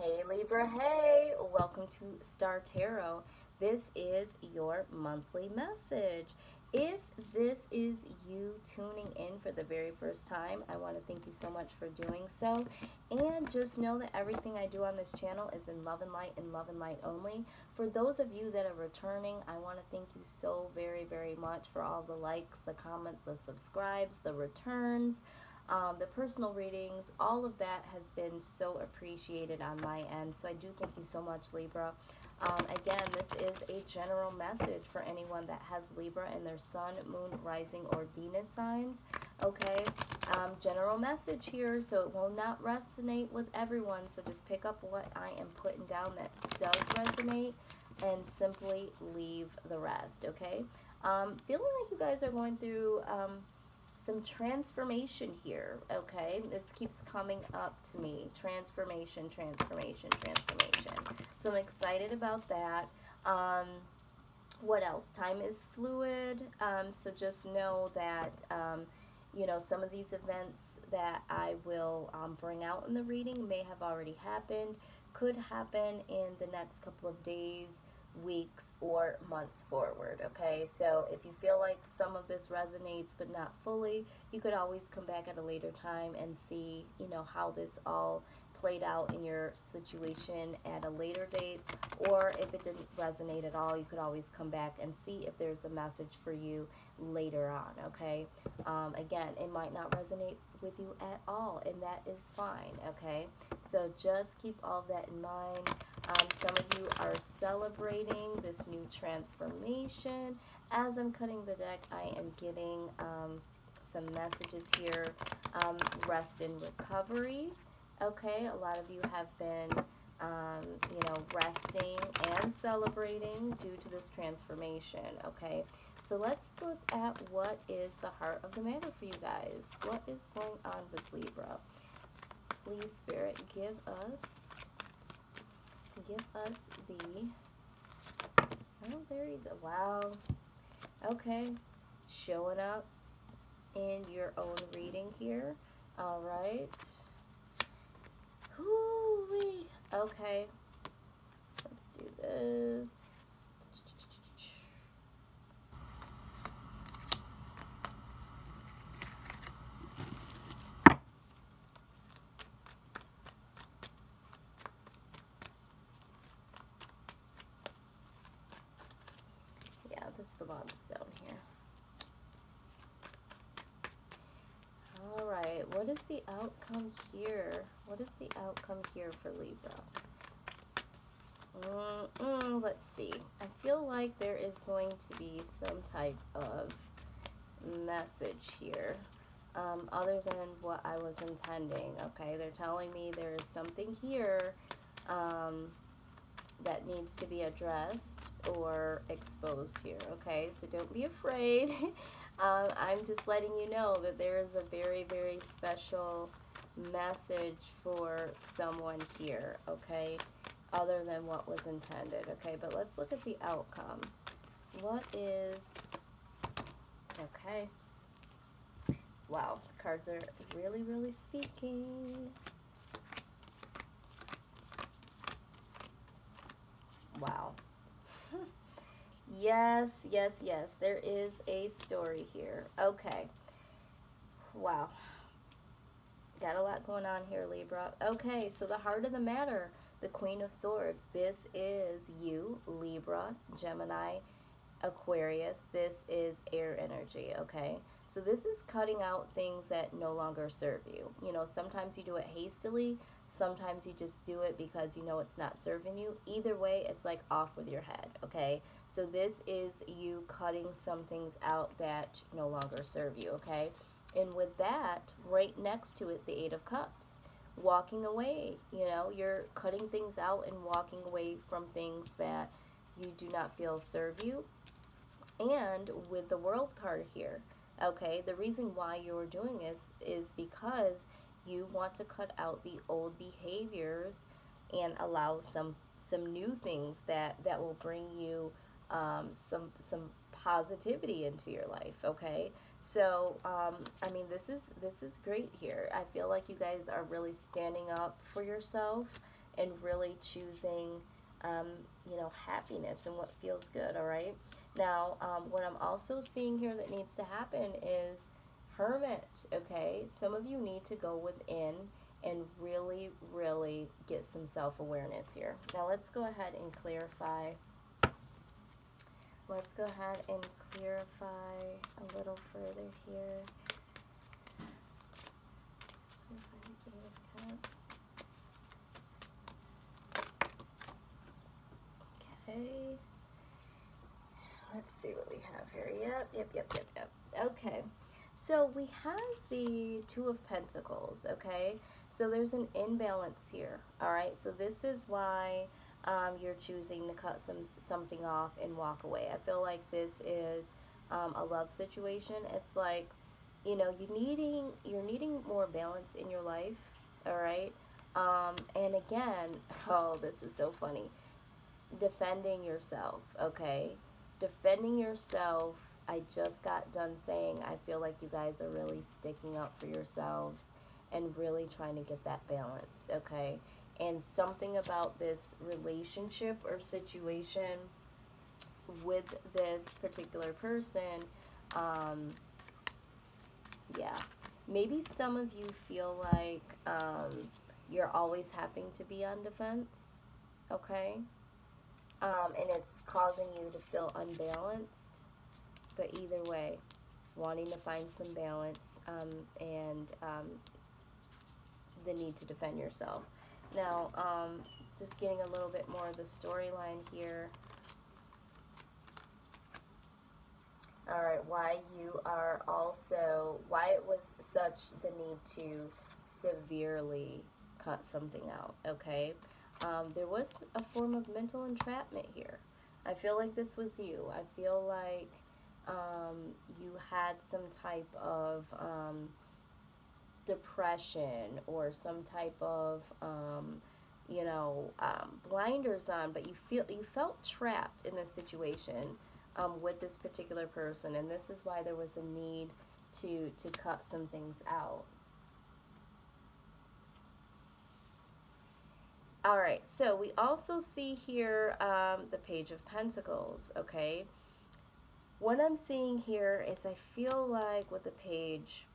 Hey Libra, hey, welcome to Star Tarot. This is your monthly message. If this is you tuning in for the very first time, I want to thank you so much for doing so. And just know that everything I do on this channel is in love and light and love and light only. For those of you that are returning, I want to thank you so very, very much for all the likes, the comments, the subscribes, the returns. The personal readings, all of that has been so appreciated on my end. So I do thank you so much, Libra. Again, this is a general message for anyone that has Libra in their sun, moon, rising, or Venus signs. Okay, general message here, so it will not resonate with everyone. So just pick up what I am putting down that does resonate and simply leave the rest. Okay, feeling like you guys are going through some transformation here. Okay, this keeps coming up to me. Transformation, transformation, transformation. So I'm excited about that. What else? Time is fluid. So just know that some of these events that I will bring out in the reading may have already happened, could happen in the next couple of days, weeks, or months forward. Okay, so if you feel like some of this resonates but not fully, you could always come back at a later time and see how this all played out in your situation at a later date. Or if it didn't resonate at all, you could always come back and see if there's a message for you later on. Okay, again, it might not resonate with you at all, and that is fine. Okay, so just keep all of that in mind. Some of you are celebrating this new transformation. As I'm cutting the deck, I am getting some messages here. Rest and recovery. Okay, a lot of you have been, resting and celebrating due to this transformation. Okay, so let's look at what is the heart of the matter for you guys. What is going on with Libra? Please, Spirit, give us the, oh, there you go. Wow. Okay, showing up in your own reading here. All right. Hoo-wee. Okay, let's do this. Yeah, this belongs down here. All right, what is the outcome here? What is the outcome here for Libra? Let's see. I feel like there is going to be some type of message here, other than what I was intending. Okay, they're telling me there is something here that needs to be addressed or exposed here. Okay, so don't be afraid. I'm just letting you know that there is a very, very special message for someone here. Okay, other than what was intended. Okay, but let's look at the outcome. What is, okay, wow, the cards are really, really speaking. Wow. Yes, yes, yes, there is a story here. Okay, wow, got a lot going on here, Libra. Okay, so the heart of the matter, the Queen of Swords. This is you, Libra, Gemini, Aquarius. This is air energy. Okay, so this is cutting out things that no longer serve you. Sometimes you do it hastily, sometimes you just do it because it's not serving you. Either way, it's like off with your head. Okay, so this is you cutting some things out that no longer serve you. Okay, and with that, right next to it, the Eight of Cups, walking away. You're cutting things out and walking away from things that you do not feel serve you. And with the World card here, okay, the reason why you're doing this is because you want to cut out the old behaviors and allow some new things that will bring you some positivity into your life. Okay, so I mean, this is great here. I feel like you guys are really standing up for yourself and really choosing, um, happiness and what feels good, all right? Now, what I'm also seeing here that needs to happen is hermit, okay? Some of you need to go within and really, really get some self-awareness here. Now, let's go ahead and clarify. Let's go ahead and clarify a little further here. Let's clarify the Eight of Cups. Okay. Let's see what we have here. Yep. Okay. So we have the Two of Pentacles, okay? So there's an imbalance here, all right? So this is why you're choosing to cut something off and walk away. I feel like this is a love situation. It's like, you're needing more balance in your life, all right? And again, oh, this is so funny. Defending yourself, okay? Defending yourself. I just got done saying I feel like you guys are really sticking up for yourselves and really trying to get that balance, okay? And something about this relationship or situation with this particular person, yeah. Maybe some of you feel like you're always having to be on defense, okay? And it's causing you to feel unbalanced. But either way, wanting to find some balance and the need to defend yourself. Now, just getting a little bit more of the storyline here. All right, why it was such the need to severely cut something out, okay? There was a form of mental entrapment here. I feel like this was you. I feel like you had some type of depression or some type of blinders on, but you felt trapped in this situation with this particular person, and this is why there was a need to cut some things out. All right, so we also see here the Page of Pentacles, okay? What I'm seeing here is I feel like with the page,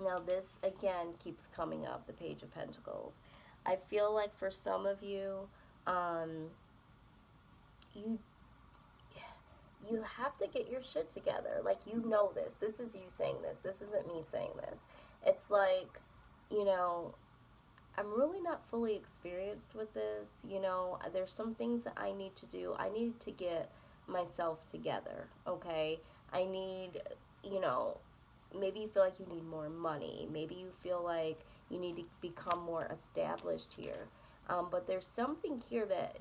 now this again keeps coming up, the Page of Pentacles. I feel like for some of you, you have to get your shit together. Like, you know this. This is you saying this. This isn't me saying this. It's like, I'm really not fully experienced with this. There's some things that I need to do. I need to get myself together, okay? I need, maybe you feel like you need more money. Maybe you feel like you need to become more established here. But there's something here that,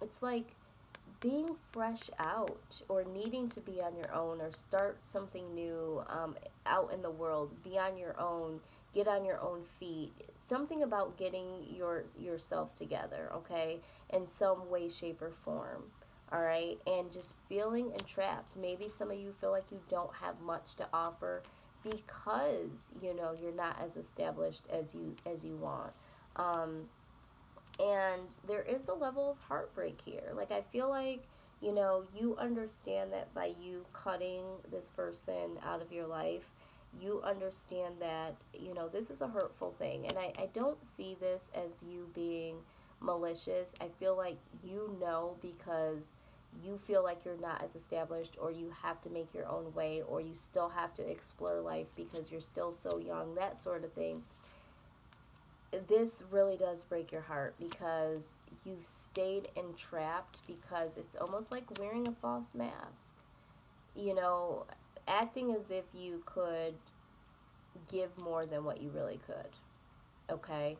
it's like being fresh out or needing to be on your own or start something new out in the world, be on your own, get on your own feet. Something about getting yourself together, okay, in some way, shape, or form. All right, and just feeling entrapped. Maybe some of you feel like you don't have much to offer because you're not as established as you want. And there is a level of heartbreak here. Like, I feel like you understand that by you cutting this person out of your life, you understand that this is a hurtful thing, and I don't see this as you being malicious. I feel like because you feel like you're not as established, or you have to make your own way, or you still have to explore life because you're still so young, that sort of thing. This really does break your heart because you've stayed entrapped, because it's almost like wearing a false mask, acting as if you could give more than what you really could, okay?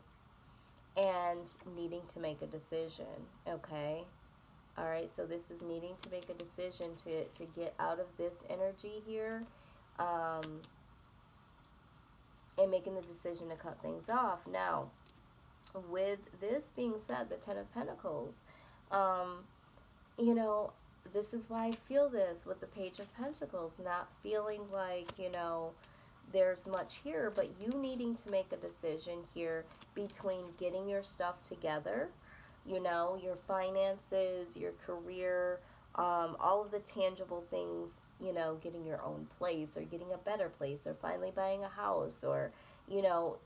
And needing to make a decision, okay? All right, so this is needing to make a decision to get out of this energy here, and making the decision to cut things off. Now, with this being said, the Ten of Pentacles, this is why I feel this with the Page of Pentacles, not feeling like, there's much here, but you needing to make a decision here between getting your stuff together, you know, your finances, your career, all of the tangible things, you know, getting your own place or getting a better place or finally buying a house or, you know,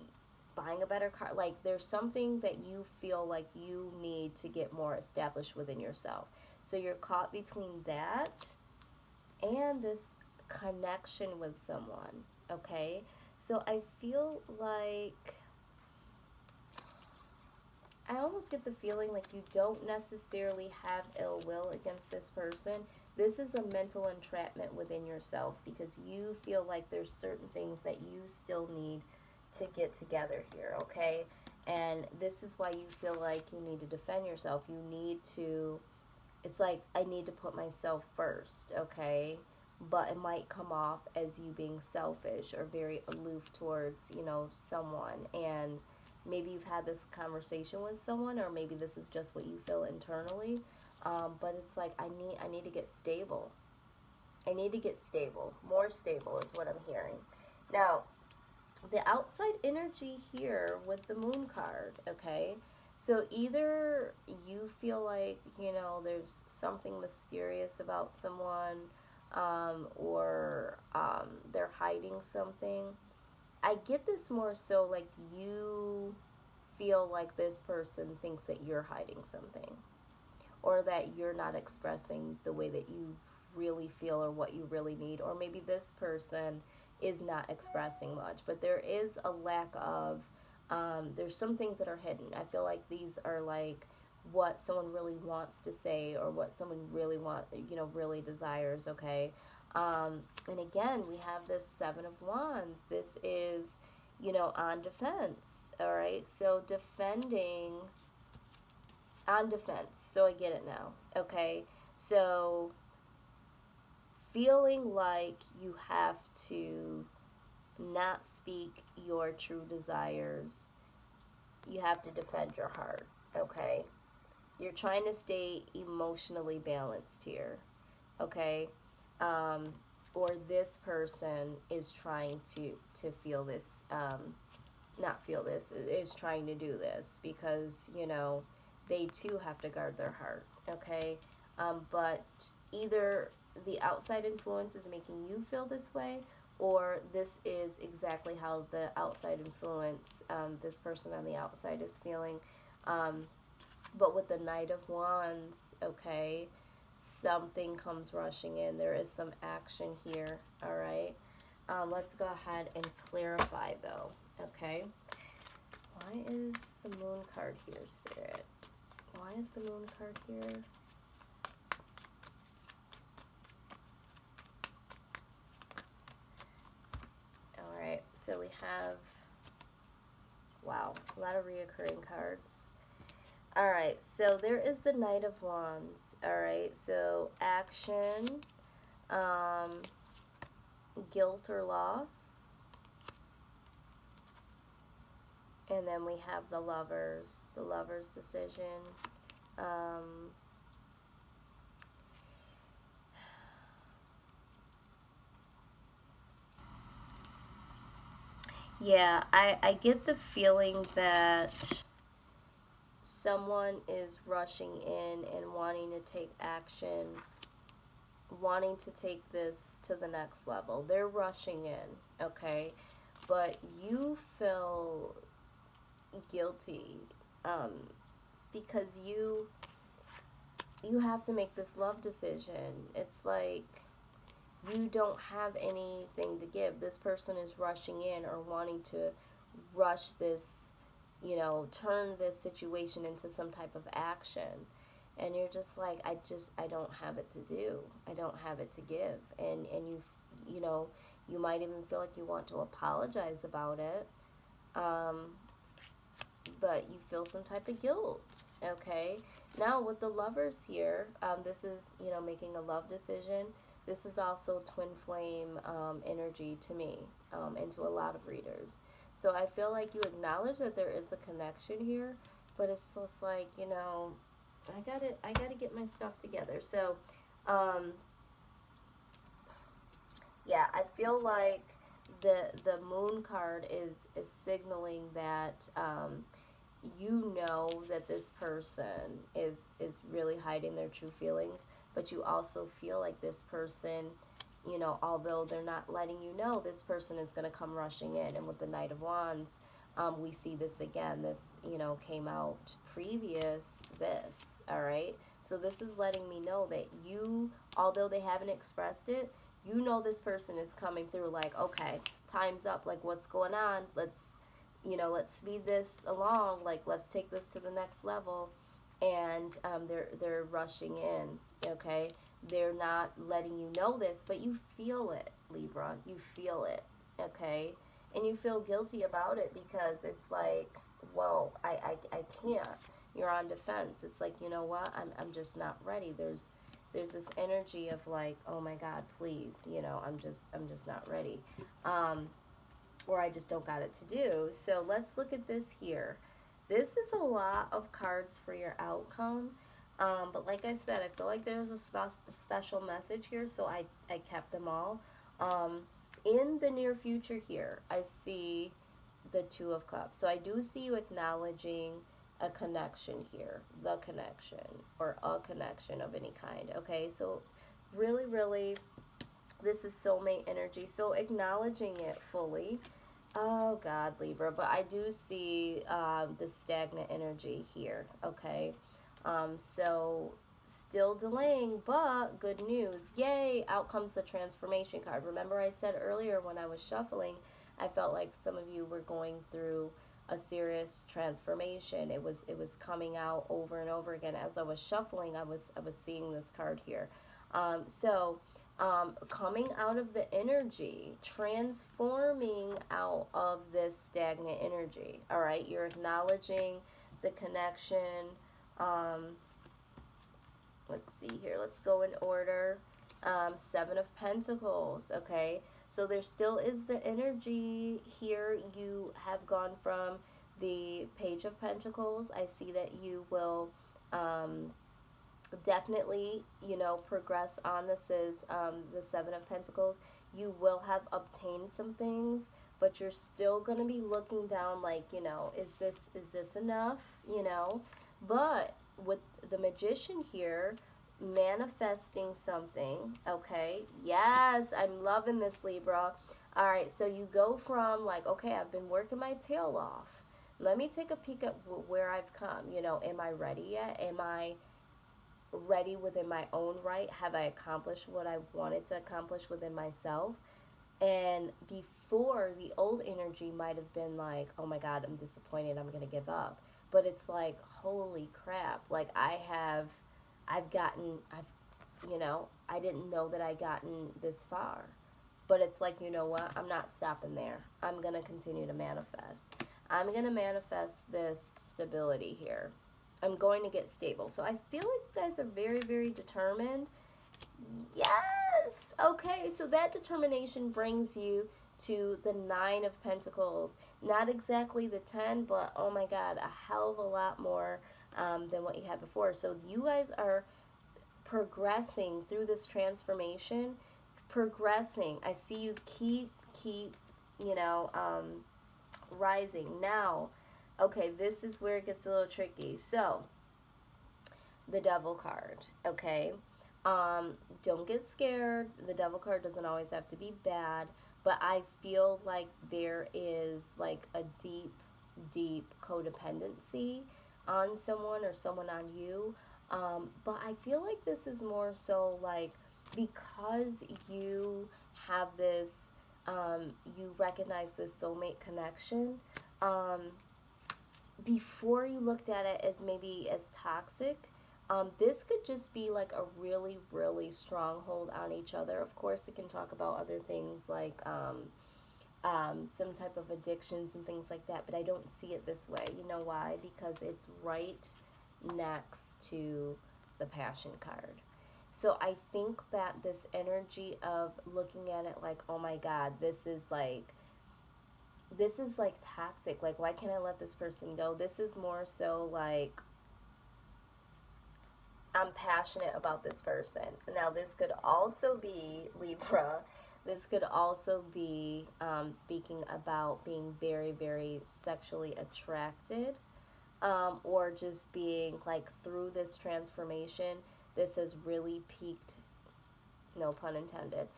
buying a better car. Like there's something that you feel like you need to get more established within yourself. So you're caught between that and this connection with someone, okay? So I feel like I almost get the feeling like you don't necessarily have ill will against this person. This is a mental entrapment within yourself because you feel like there's certain things that you still need to get together here, okay? And this is why you feel like you need to defend yourself. You need to, it's like, I need to put myself first, okay? But it might come off as you being selfish or very aloof towards, you know, someone. And maybe you've had this conversation with someone, or maybe this is just what you feel internally. But it's like, I need to get stable. I need to get stable. More stable is what I'm hearing. Now, the outside energy here with the moon card, okay? So either you feel like, you know, there's something mysterious about someone, or they're hiding something. I get this more so like you feel like this person thinks that you're hiding something, or that you're not expressing the way that you really feel or what you really need, or maybe this person is not expressing much, but there is a lack of, there's some things that are hidden. I feel like these are like what someone really wants to say or what someone really really desires, okay? And again, we have this Seven of Wands. This is, you know, on defense, all right? So defending, on defense. So I get it now, okay? So feeling like you have to not speak your true desires, you have to defend your heart, okay? You're trying to stay emotionally balanced here, okay? Or this person is trying to feel this, not feel this, is trying to do this because, you know, they too have to guard their heart, okay? But either the outside influence is making you feel this way, or this is exactly how the outside influence, this person on the outside is feeling. But with the Knight of Wands, okay, something comes rushing in. There is some action here, all right? Let's go ahead and clarify, though, okay? Why is the Moon card here, Spirit? Why is the Moon card here? All right, so we have, wow, a lot of reoccurring cards. All right, so there is the Knight of Wands. All right, so action, guilt or loss. And then we have the Lover's decision. Yeah, I get the feeling that someone is rushing in and wanting to take action, wanting to take this to the next level. They're rushing in, okay? But you feel guilty, because you have to make this love decision. It's like you don't have anything to give. This person is rushing in or wanting to rush this, you know, turn this situation into some type of action. And you're just like, I don't have it to do. I don't have it to give. And you know, you might even feel like you want to apologize about it. But you feel some type of guilt, okay? Now, with the Lovers here, this is, you know, making a love decision. This is also twin flame energy to me, and to a lot of readers. So I feel like you acknowledge that there is a connection here, but it's just like, you know, I gotta get my stuff together. So, yeah, I feel like the moon card is signaling that you know that this person is really hiding their true feelings, but you also feel like this person, you know, although they're not letting you know, this person is going to come rushing in. And with the Knight of Wands, we see this again. This, you know, came out previous this, all right? So this is letting me know that you, although they haven't expressed it, you know this person is coming through like, okay, time's up. Like, what's going on? Let's, you know, let's speed this along. Like, let's take this to the next level. And they're rushing in, okay? They're not letting you know this, but you feel it, Libra. You feel it, okay? And you feel guilty about it because it's like, whoa, I can't. You're on defense. It's like, you know what? I'm just not ready. There's this energy of like, oh my God, please, you know, I'm just not ready. Or I just don't got it to do. So let's look at this here. This is a lot of cards for your outcome. But like I said, I feel like there's a special message here, so I kept them all. In the near future here, I see the Two of Cups. So I do see you acknowledging a connection here, the connection, or a connection of any kind, okay? So really, really, this is soulmate energy. So acknowledging it fully. Oh, God, Libra. But I do see the stagnant energy here, okay? So still delaying, but good news. Yay, out comes the transformation card. Remember I said earlier when I was shuffling, I felt like some of you were going through a serious transformation. It was coming out over and over again. As I was shuffling, I was seeing this card here. Coming out of the energy, transforming out of this stagnant energy. All right, you're acknowledging the connection. Let's see here. Let's go in order. Seven of Pentacles. Okay, so there still is the energy here. You have gone from the Page of Pentacles. I see that you will definitely, you know, progress on. This is the Seven of Pentacles. You will have obtained some things, but you're still going to be looking down like, you know, is this enough, you know? But with the Magician here, manifesting something, okay? Yes, I'm loving this, Libra. All right, so you go from like, okay, I've been working my tail off. Let me take a peek at where I've come. You know, am I ready yet? Am I ready within my own right? Have I accomplished what I wanted to accomplish within myself? And before, the old energy might have been like, oh my God, I'm disappointed, I'm gonna give up. But it's like, holy crap, like you know, I didn't know that I gotten this far. But it's like, you know what, I'm not stopping there. I'm gonna continue to manifest. I'm gonna manifest this stability here. I'm going to get stable. So I feel like you guys are very, very determined. Yes! Okay, so that determination brings you to the Nine of Pentacles. Not exactly the 10, but oh my God, a hell of a lot more than what you had before. So you guys are progressing through this transformation. Progressing. I see you keep, you know, rising. Now, okay, this is where it gets a little tricky. So, the Devil card, okay? Don't get scared. The Devil card doesn't always have to be bad, but I feel like there is like a deep, deep codependency on someone or someone on you. But I feel like this is more so like because you have this, you recognize this soulmate connection. Before you looked at it as maybe as toxic, this could just be like a really, really strong hold on each other. Of course, it can talk about other things like some type of addictions and things like that, but I don't see it this way. You know why? Because it's right next to the Passion card. So I think that this energy of looking at it like, oh my God, this is like toxic. Like, why can't I let this person go? This is more so like, I'm passionate about this person. Now, this could also be, Libra, This could also be speaking about being very, very sexually attracted, or just being like through this transformation, this has really piqued, no pun intended,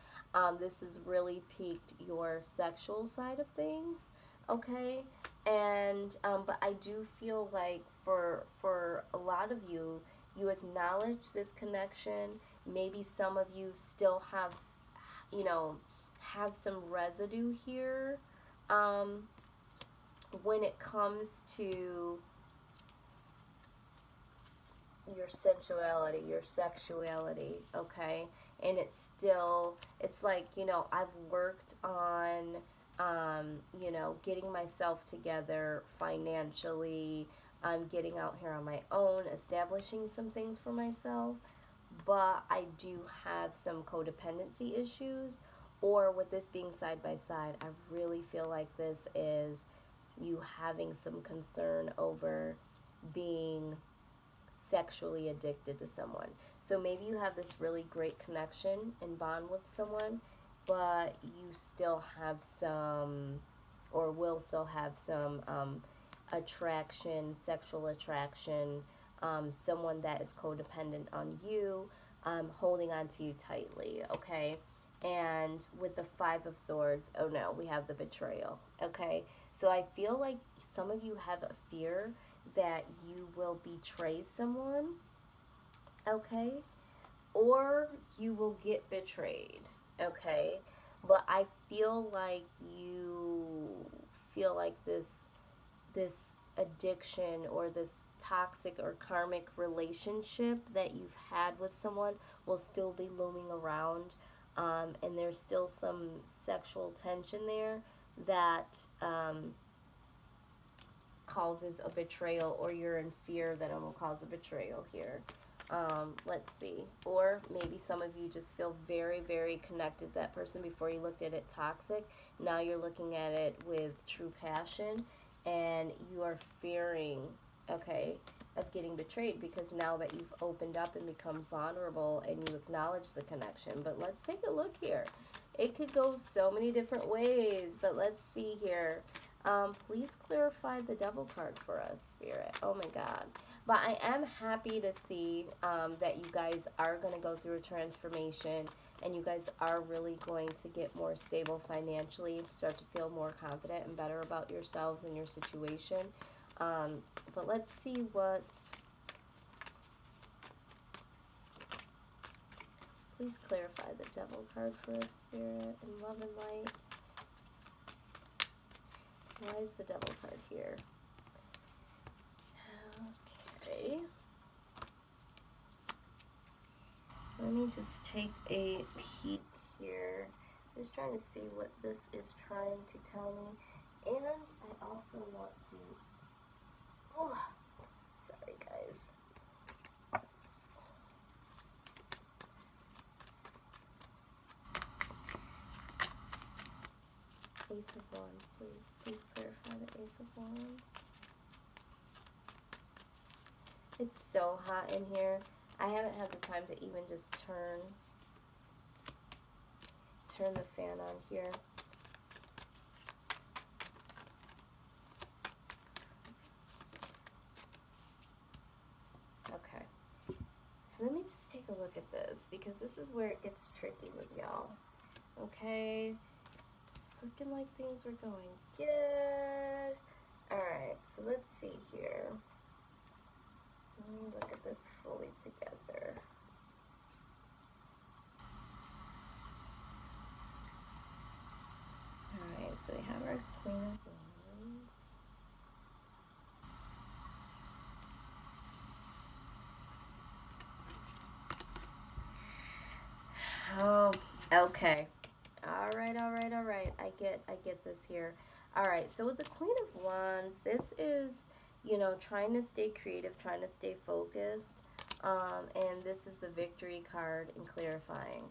this has really piqued your sexual side of things, okay? And but I do feel like for a lot of you, you acknowledge this connection. Maybe some of you still have, you know, have some residue here, um, when it comes to your sensuality, your sexuality, okay? And it's still, it's like, you know, I've worked on, you know, getting myself together financially. I'm getting out here on my own, establishing some things for myself, but I do have some codependency issues. Or with this being side by side, I really feel like this is you having some concern over being sexually addicted to someone. So maybe you have this really great connection and bond with someone, but you still have some, or will still have some attraction, sexual attraction, someone that is codependent on you, holding on to you tightly, okay? And with the Five of Swords, oh no, we have the betrayal, okay? So I feel like some of you have a fear that you will betray someone, okay? Or you will get betrayed, okay? But I feel like you feel like this addiction or this toxic or karmic relationship that you've had with someone will still be looming around, and there's still some sexual tension there that causes a betrayal, or you're in fear that it will cause a betrayal here. Let's see. Or maybe some of you just feel very, very connected to that person. Before you looked at it toxic. Now you're looking at it with true passion, and you are fearing, okay, of getting betrayed, because now that you've opened up and become vulnerable and you acknowledge the connection. But let's take a look here. It could go so many different ways, but let's see here. Please clarify the Devil card for us, Spirit. Oh my God. But I am happy to see that you guys are going to go through a transformation, and you guys are really going to get more stable financially, start to feel more confident and better about yourselves and your situation. But let's see what... Please clarify the Devil card for us, Spirit, in love and light. Why is the Devil card here? Okay. Let me just take a peek here. Just trying to see what this is trying to tell me. And I also want to... Oh, sorry guys. Ace of Wands, please. Please clarify the Ace of Wands. It's so hot in here. I haven't had the time to even just turn the fan on here. Okay. So let me just take a look at this, because this is where it gets tricky with y'all. Okay. It's looking like things were going good. Alright, so let's see here. Let me look at this fully together. Alright, so we have our Queen of Wands. Oh, okay. Alright. I get this here. Alright, so with the Queen of Wands, this is, you know, trying to stay creative, trying to stay focused. And this is the Victory card in clarifying.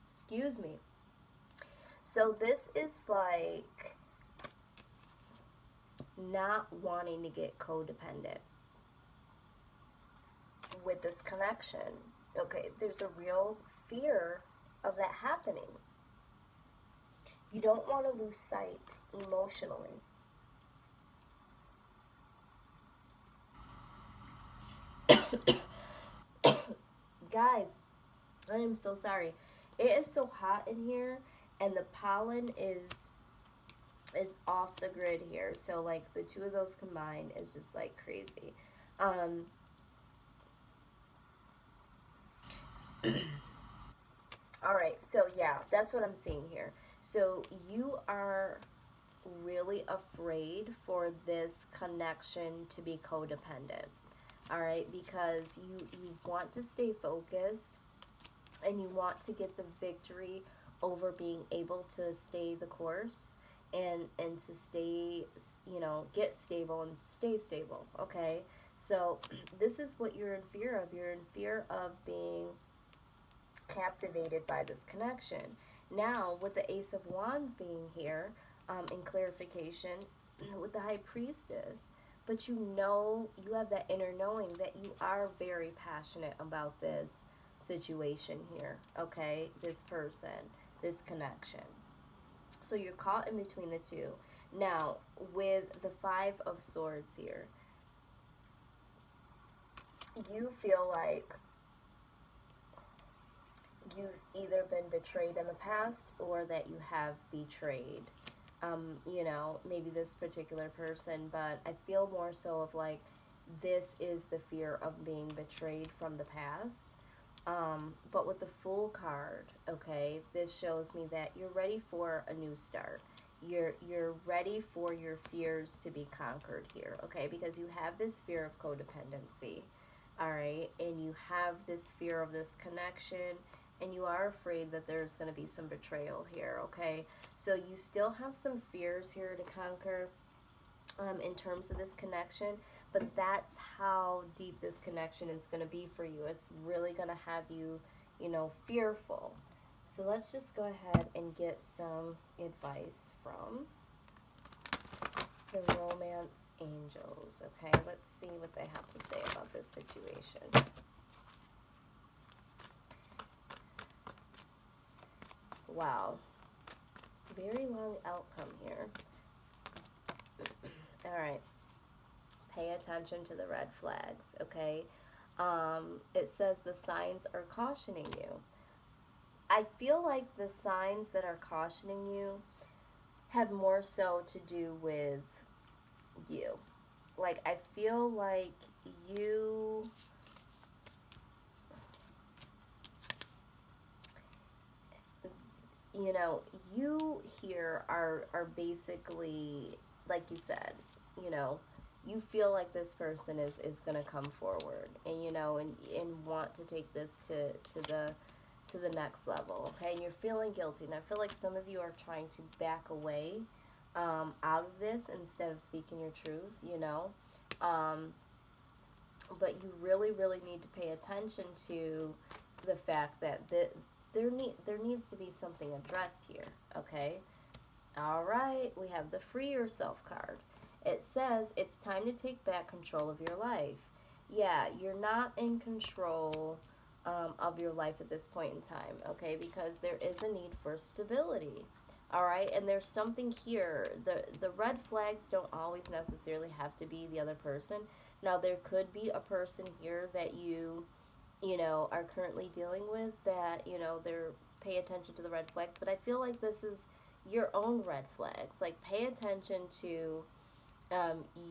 Excuse me. So this is like not wanting to get codependent with this connection. Okay, there's a real fear of that happening. You don't want to lose sight emotionally. Guys, I am so sorry. It is so hot in here, and the pollen is off the grid here. So like the two of those combined is just like crazy. Um, all right, so yeah, that's what I'm seeing here. So you are really afraid for this connection to be codependent. All right, because you want to stay focused and you want to get the victory over being able to stay the course and to stay, get stable and stay stable. Okay, so this is what you're in fear of. You're in fear of being captivated by this connection. Now, with the Ace of Wands being here, in clarification, with the High Priestess, but you have that inner knowing that you are very passionate about this situation here, okay? This person, this connection. So you're caught in between the two. Now, with the Five of Swords here, you feel like you've either been betrayed in the past or that you have betrayed, maybe this particular person, but I feel more so of like this is the fear of being betrayed from the past. But with the Fool card, okay, this shows me that you're ready for a new start. You're ready for your fears to be conquered here, okay? Because you have this fear of codependency, all right, and you have this fear of this connection, and you are afraid that there's going to be some betrayal here, okay? So you still have some fears here to conquer, in terms of this connection, but that's how deep this connection is going to be for you. It's really going to have you, fearful. So let's just go ahead and get some advice from the Romance Angels, okay? Let's see what they have to say about this situation. Wow. Very long outcome here. All right. Pay attention to the red flags, okay? It says the signs are cautioning you. I feel like the signs that are cautioning you have more so to do with you. Like, I feel like you, you here are basically, like you said, you know, you feel like this person is going to come forward and, and want to take this to the next level, okay? And you're feeling guilty. And I feel like some of you are trying to back away, out of this instead of speaking your truth, Um, but you really, really need to pay attention to the fact that there needs to be something addressed here, okay? All right, we have the Free Yourself card. It says it's time to take back control of your life. Yeah, you're not in control, of your life at this point in time, okay? Because there is a need for stability. All right, and there's something here. The red flags don't always necessarily have to be the other person. Now there could be a person here that are currently dealing with that, they're pay attention to the red flags, but I feel like this is your own red flags. Like, pay attention to,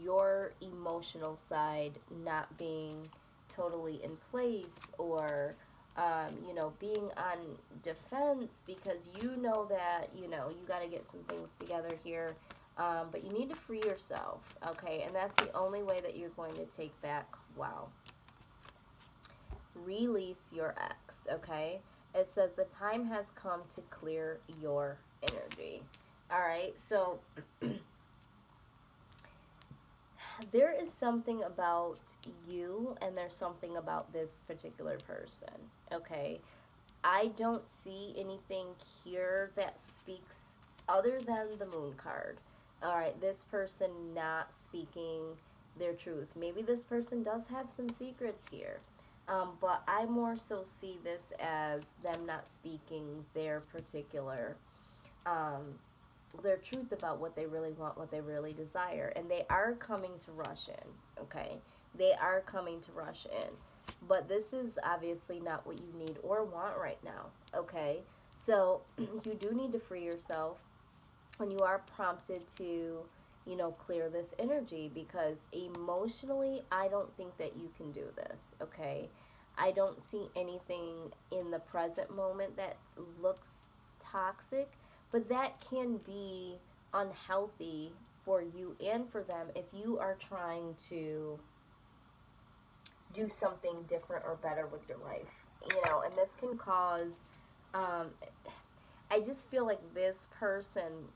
your emotional side not being totally in place, or being on defense, because you know that you got to get some things together here, but you need to free yourself, okay? And that's the only way that you're going to take back, wow, release your ex, okay? It says the time has come to clear your energy. All right, so there is something about you and there's something about this particular person, okay? I don't see anything here that speaks other than the Moon card. All right, this person not speaking their truth. Maybe this person does have some secrets here. But I more so see this as them not speaking um, their truth about what they really want, what they really desire. And they are coming to rush in, okay? They are coming to rush in. But this is obviously not what you need or want right now, okay? So you do need to free yourself, and you are prompted to, clear this energy, because emotionally, I don't think that you can do this, okay? I don't see anything in the present moment that looks toxic, but that can be unhealthy for you and for them if you are trying to do something different or better with your life, and this can cause, um, I just feel like this person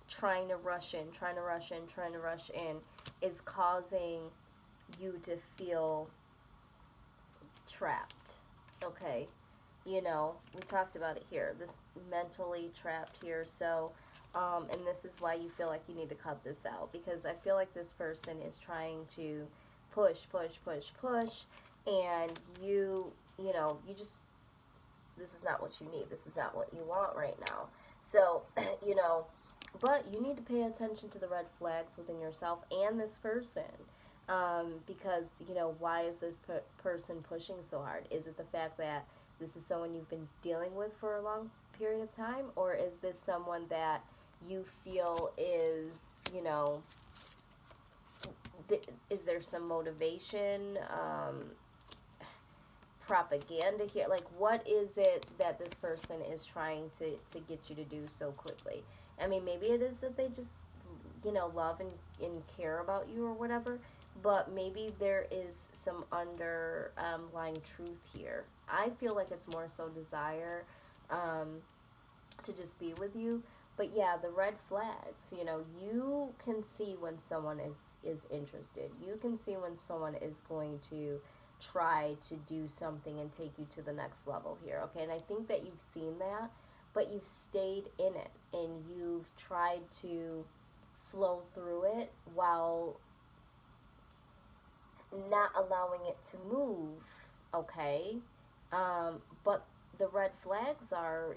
trying to rush in, trying to rush in, trying to rush in is causing you to feel trapped, okay? We talked about it here, this mentally trapped here. So, and this is why you feel like you need to cut this out, because I feel like this person is trying to push, push, push, push, and you just, this is not what you need. This is not what you want right now. So, but you need to pay attention to the red flags within yourself and this person. Because, why is this person pushing so hard? Is it the fact that this is someone you've been dealing with for a long period of time? Or is this someone that you feel is, is there some motivation, propaganda here? Like, what is it that this person is trying to get you to do so quickly? I mean, maybe it is that they just, love and care about you or whatever, but maybe there is some underlying truth here. I feel like it's more so desire, to just be with you. But yeah, the red flags, you can see when someone is interested. You can see when someone is going to try to do something and take you to the next level here, okay? And I think that you've seen that, but you've stayed in it and you've tried to flow through it while not allowing it to move, okay? But the red flags are,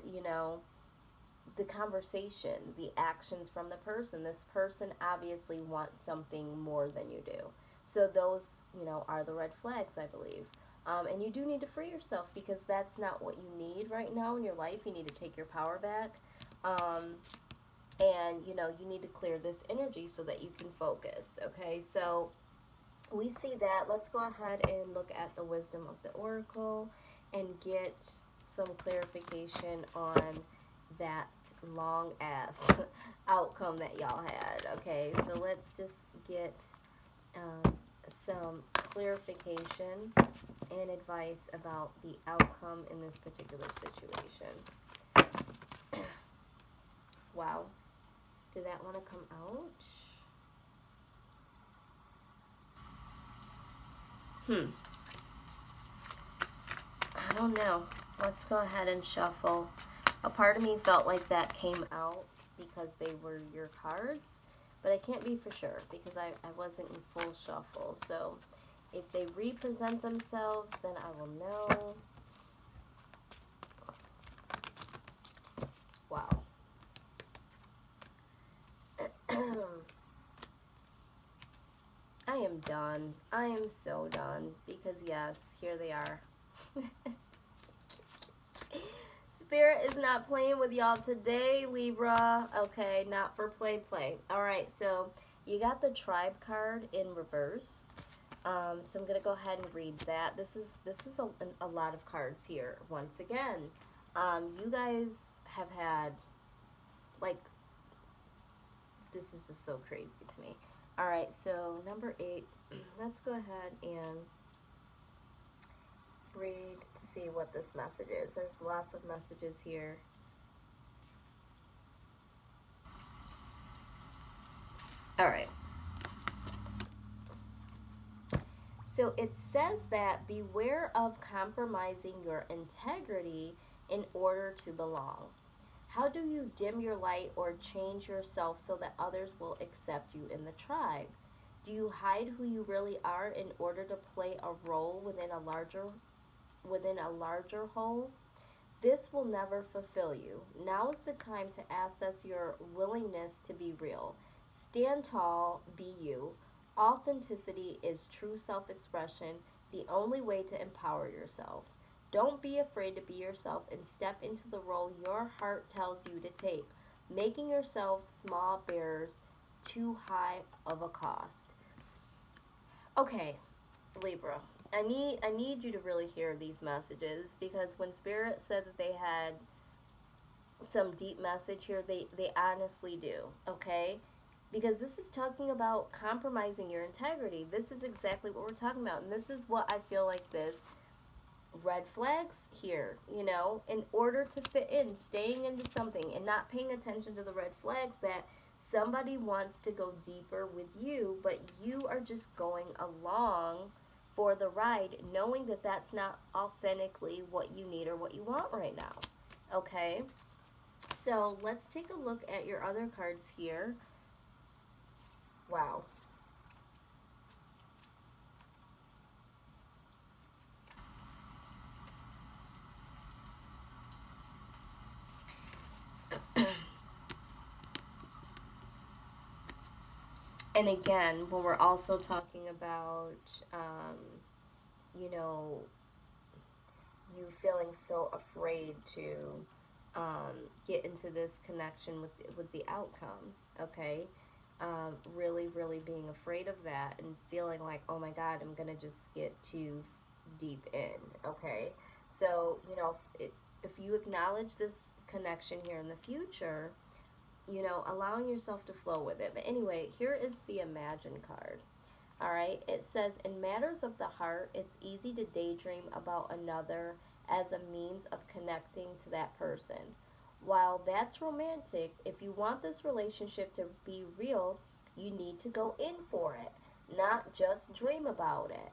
the conversation, the actions from the person. This person obviously wants something more than you do. So those, are the red flags, I believe. And you do need to free yourself, because that's not what you need right now in your life. You need to take your power back. And, you need to clear this energy so that you can focus, okay? So we see that. Let's go ahead and look at the wisdom of the oracle and get some clarification on that long ass outcome that y'all had, okay? So let's just get some clarification and advice about the outcome in this particular situation. Wow. Did that want to come out? I don't know. Let's go ahead and shuffle. A part of me felt like that came out because they were your cards, but I can't be for sure because I wasn't in full shuffle. So if they represent themselves, then I will know. Wow. I am done. I am so done because yes, here they are. Spirit is not playing with y'all today, Libra. Okay, not for play. All right, so you got the tribe card in reverse. So I'm gonna go ahead and read that. This is a lot of cards here. Once again, you guys have had, like, this is just so crazy to me. All right, so number 8. Let's go ahead and read to see what this message is. There's lots of messages here. All right. So it says that beware of compromising your integrity in order to belong. How do you dim your light or change yourself so that others will accept you in the tribe? Do you hide who you really are in order to play a role within a larger within a larger whole, this will never fulfill you. Now is the time to assess your willingness to be real. Stand tall, be you. Authenticity is true self expression, the only way to empower yourself. Don't be afraid to be yourself and step into the role your heart tells you to take, making yourself small bearers too high of a cost. Okay, Libra. I need you to really hear these messages, because when Spirit said that they had some deep message here, they honestly do, okay? Because this is talking about compromising your integrity. This is exactly what we're talking about. And this is what I feel like this red flags here, in order to fit in, staying into something and not paying attention to the red flags, that somebody wants to go deeper with you, but you are just going along for the ride, knowing that that's not authentically what you need or what you want right now. Okay? So let's take a look at your other cards here. Wow. And again, when we're also talking about, um, you know, you feeling so afraid to get into this connection with the outcome, okay? Really, really being afraid of that and feeling like, oh my God, I'm gonna just get too deep in, okay? So, if you acknowledge this connection here in the future, allowing yourself to flow with it. But anyway, here is the Imagine card. All right, it says, in matters of the heart, it's easy to daydream about another as a means of connecting to that person. While that's romantic, if you want this relationship to be real, you need to go in for it, not just dream about it.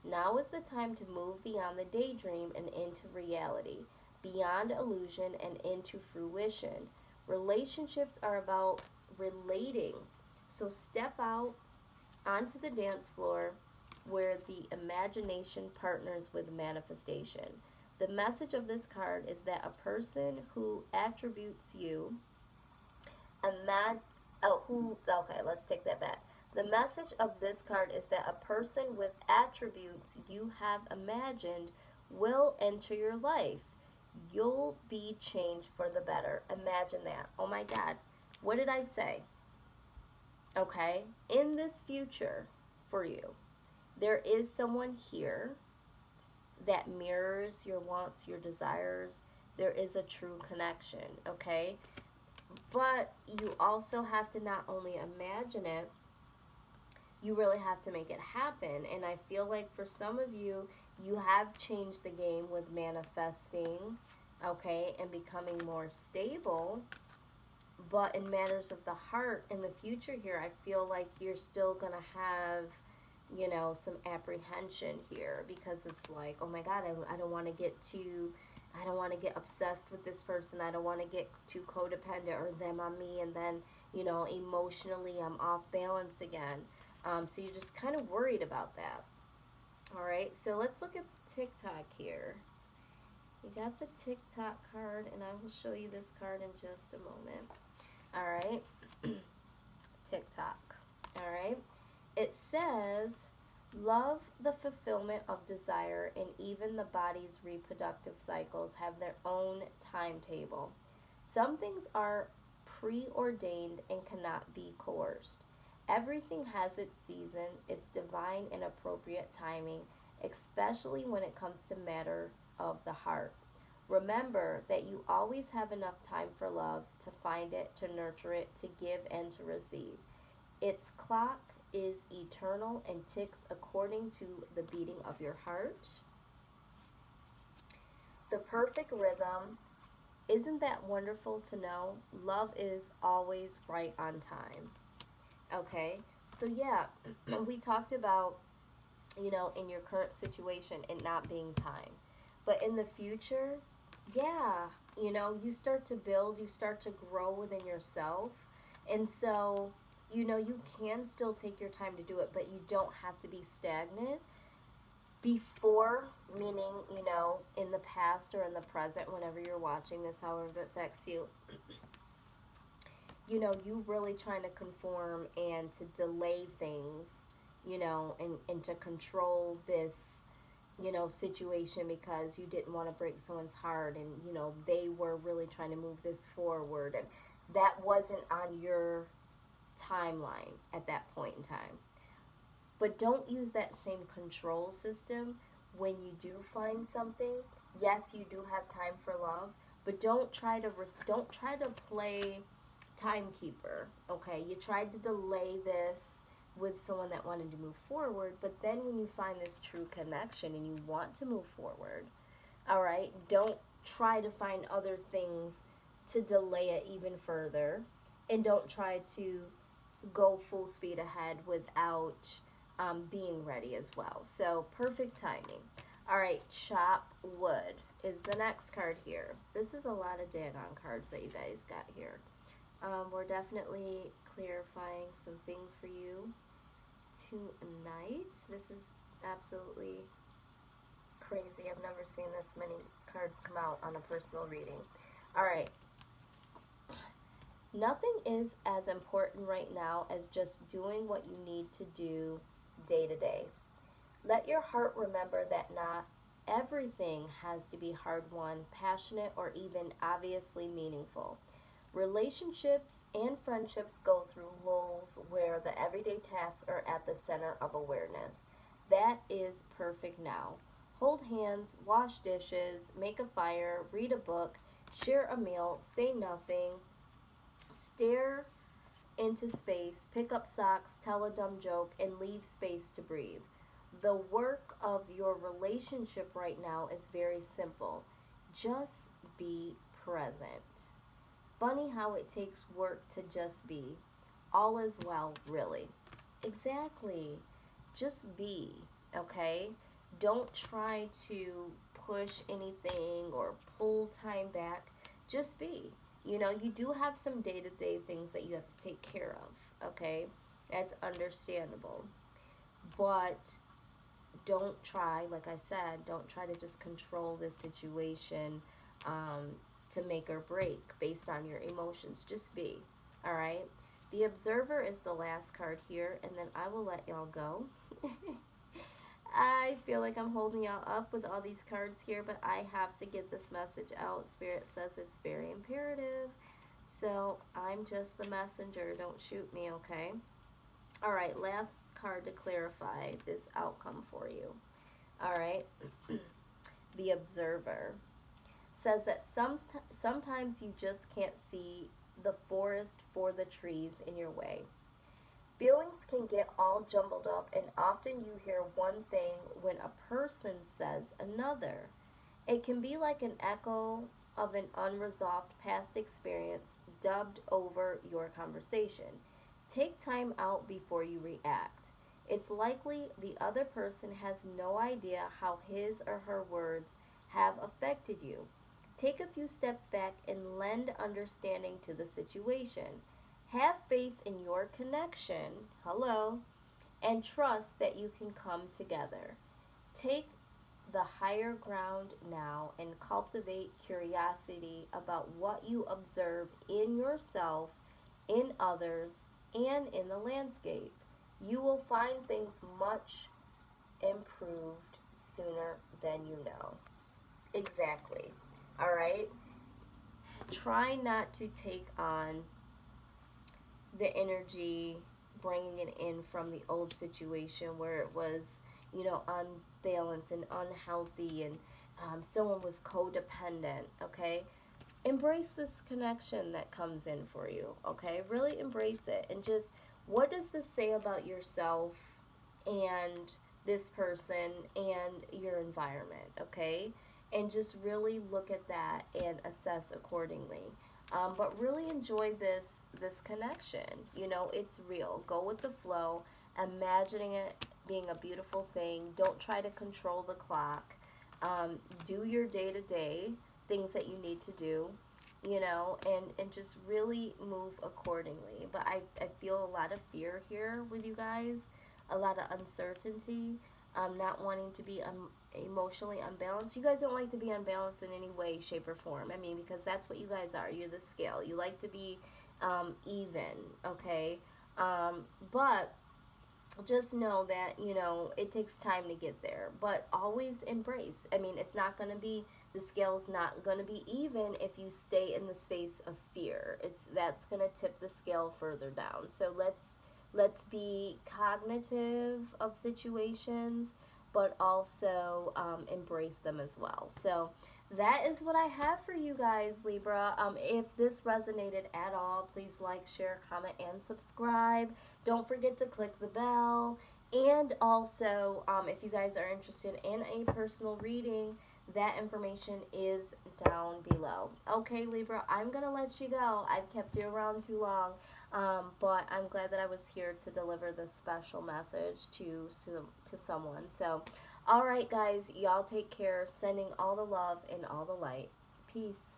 Now is the time to move beyond the daydream and into reality, beyond illusion and into fruition. Relationships are about relating. So step out onto the dance floor where the imagination partners with manifestation. The message of this card is that a person who attributes you, okay, let's take that back. The message of this card is that a person with attributes you have imagined will enter your life. You'll be changed for the better. Imagine that. Oh my God. What did I say? Okay? In this future for you, there is someone here that mirrors your wants, your desires. There is a true connection, okay? But you also have to not only imagine it, you really have to make it happen. And I feel like for some of you, you have changed the game with manifesting, okay, and becoming more stable. But in matters of the heart in the future here, I feel like you're still going to have, some apprehension here, because it's like, oh my God, I don't want to get too, I don't want to get obsessed with this person. I don't want to get too codependent or them on me. And then, emotionally I'm off balance again. So you're just kind of worried about that. All right, so let's look at TikTok here. You got the TikTok card, and I will show you this card in just a moment. All right, TikTok. All right, it says, love, the fulfillment of desire, and even the body's reproductive cycles have their own timetable. Some things are preordained and cannot be coerced. Everything has its season, its divine and appropriate timing, especially when it comes to matters of the heart. Remember that you always have enough time for love, to find it, to nurture it, to give, and to receive. Its clock is eternal and ticks according to the beating of your heart. The perfect rhythm. Isn't that wonderful to know? Love is always right on time. Okay, so yeah, we talked about, in your current situation, it not being time. But in the future, yeah, you start to build, you start to grow within yourself. And so, you can still take your time to do it, but you don't have to be stagnant. Before, meaning, in the past or in the present, whenever you're watching this, however it affects you, you really trying to conform and to delay things, and to control this, situation because you didn't want to break someone's heart, and, they were really trying to move this forward, and that wasn't on your timeline at that point in time. But don't use that same control system when you do find something. Yes, you do have time for love, but don't try to play timekeeper. Okay, you tried to delay this with someone that wanted to move forward, but then when you find this true connection and you want to move forward, all right, don't try to find other things to delay it even further, and don't try to go full speed ahead without being ready as well. So, perfect timing. All right, chop wood is the next card here. This is a lot of daggone cards that you guys got here. We're definitely clarifying some things for you tonight. This is absolutely crazy. I've never seen this many cards come out on a personal reading. All right. Nothing is as important right now as just doing what you need to do day to day. Let your heart remember that not everything has to be hard won, passionate, or even obviously meaningful. Relationships and friendships go through lulls where the everyday tasks are at the center of awareness. That is perfect now. Hold hands, wash dishes, make a fire, read a book, share a meal, say nothing, stare into space, pick up socks, tell a dumb joke, and leave space to breathe. The work of your relationship right now is very simple. Just be present. Funny how it takes work to just be. All is well, really. Exactly. Just be, okay? Don't try to push anything or pull time back. Just be. You do have some day to day things that you have to take care of, okay? That's understandable. But don't try, like I said, don't try to just control this situation to make or break based on your emotions. Just be, all right? The Observer is the last card here, and then I will let y'all go. I feel like I'm holding y'all up with all these cards here, but I have to get this message out. Spirit says it's very imperative. So I'm just the messenger. Don't shoot me, okay? All right, last card to clarify this outcome for you. All right. The Observer says that sometimes you just can't see the forest for the trees in your way. Feelings can get all jumbled up, and often you hear one thing when a person says another. It can be like an echo of an unresolved past experience dubbed over your conversation. Take time out before you react. It's likely the other person has no idea how his or her words have affected you. Take a few steps back and lend understanding to the situation. Have faith in your connection, hello, and trust that you can come together. Take the higher ground now and cultivate curiosity about what you observe in yourself, in others, and in the landscape. You will find things much improved sooner than you know. Exactly. All right? Try not to take on the energy, bringing it in from the old situation where it was, unbalanced and unhealthy, and someone was codependent, okay? Embrace this connection that comes in for you, okay? Really embrace it. And just, what does this say about yourself and this person and your environment, okay? And just really look at that and assess accordingly. But really enjoy this connection. It's real. Go with the flow, imagining it being a beautiful thing. Don't try to control the clock. Do your day-to-day things that you need to do, and just really move accordingly. But I feel a lot of fear here with you guys, a lot of uncertainty. not wanting to be emotionally unbalanced. You guys don't like to be unbalanced in any way, shape, or form. I mean, because that's what you guys are. You're the scale. You like to be even, okay? But just know that, you know, it takes time to get there, but always embrace. I mean, it's not going to be, the scale's not going to be even if you stay in the space of fear. That's going to tip the scale further down. So let's be cognitive of situations, but also embrace them as well. So that is what I have for you guys, Libra. If this resonated at all, please like, share, comment, and subscribe. Don't forget to click the bell. And also, if you guys are interested in a personal reading, that information is down below. Okay, Libra, I'm going to let you go. I've kept you around too long. But I'm glad that I was here to deliver this special message to someone. So, all right, guys, y'all take care. Sending all the love and all the light. Peace.